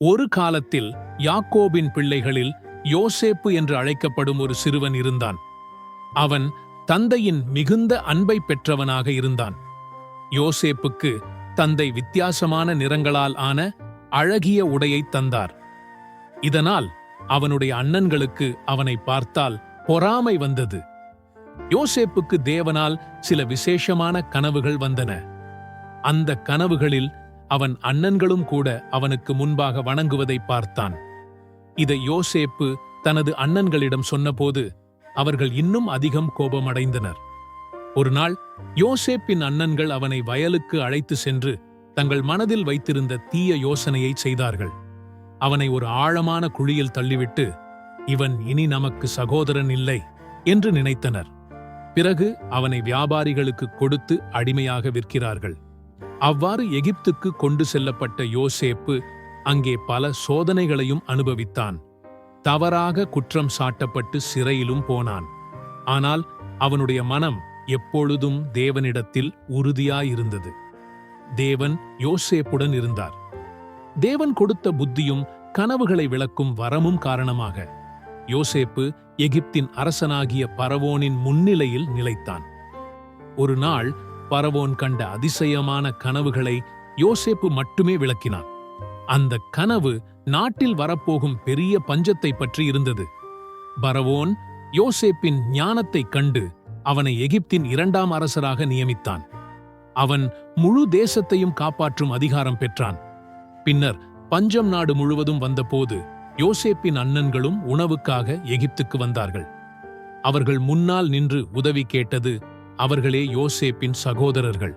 ஒரு காலத்தில் யாக்கோபின் பிள்ளைகளில் யோசேப்பு என்று அழைக்கப்படும் ஒரு சிறுவன் இருந்தான். அவன் தந்தையின் மிகுந்த அன்பை பெற்றவனாக இருந்தான். யோசேப்புக்கு தந்தை வித்தியாசமான நிறங்களால் ஆன அழகிய உடையை தந்தார். இதனால் அவனுடைய அண்ணன்களுக்கு அவனை பார்த்தால் பொறாமை வந்தது. யோசேப்புக்கு தேவனால் சில விசேஷமான கனவுகள் வந்தன. அந்த கனவுகளில் அவன் அண்ணன்களும் கூட அவனுக்கு முன்பாக வணங்குவதை பார்த்தான். இதை யோசேப்பு தனது அண்ணன்களிடம் சொன்னபோது அவர்கள் இன்னும் அதிகம் கோபமடைந்தனர். ஒரு நாள் யோசேப்பின் அண்ணன்கள் அவனை வயலுக்கு அழைத்து சென்று தங்கள் மனதில் வைத்திருந்த தீய யோசனையை செய்தார்கள். அவனை ஒரு ஆழமான குழியில் தள்ளிவிட்டு, இவன் இனி நமக்கு சகோதரன் இல்லை என்று நினைத்தனர். பிறகு அவனை வியாபாரிகளுக்கு கொடுத்து அடிமையாக விற்கிறார்கள். அவ்வாறு எகிப்துக்கு கொண்டு செல்லப்பட்ட யோசேப்பு அங்கே பல சோதனைகளையும் அனுபவித்தான். தவறாக குற்றம் சாட்டப்பட்டு சிறையிலும் போனான். ஆனால் அவனுடைய மனம் எப்பொழுதும் தேவனிடத்தில் உறுதியாயிருந்தது. தேவன் யோசேப்புடன் இருந்தார். தேவன் கொடுத்த புத்தியும் கனவுகளை விளக்கும் வரமும் காரணமாக யோசேப்பு எகிப்தின் அரசனாகிய பரவோனின் முன்னிலையில் நிலைத்தான். ஒரு நாள் பரவோன் கண்ட அதிசயமான கனவுகளை யோசேப்பு மட்டுமே விளக்கினான். அந்த கனவு நாட்டில் வரப்போகும் பெரிய பஞ்சத்தை பற்றி இருந்தது. பரவோன் யோசேப்பின் ஞானத்தைக் கண்டு அவனை எகிப்தின் 2ஆம் அரசராக நியமித்தான். அவன் முழு தேசத்தையும் காப்பாற்றும் அதிகாரம் பெற்றான். பின்னர் பஞ்சம் நாடு முழுவதும் வந்தபோது யோசேப்பின் அண்ணன்களும் உணவுக்காக எகிப்துக்கு வந்தார்கள். அவர்கள் முன்னால் நின்று உதவி கேட்டது அவர்களே யோசேப்பின் சகோதரர்கள்.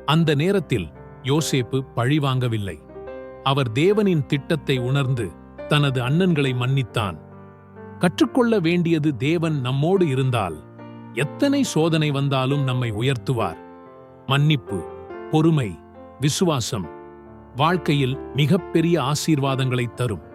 அந்த நேரத்தில் யோசேப்பு பழிவாங்கவில்லை. அவர் தேவனின் திட்டத்தை உணர்ந்து தனது அண்ணன்களை மன்னித்தான். கற்றுக்கொள்ள வேண்டியது, தேவன் நம்மோடு இருந்தால் எத்தனை சோதனை வந்தாலும் நம்மை உயர்த்துவார். மன்னிப்பு, பொறுமை, விசுவாசம் வாழ்க்கையில் மிகப்பெரிய ஆசீர்வாதங்களை தரும்.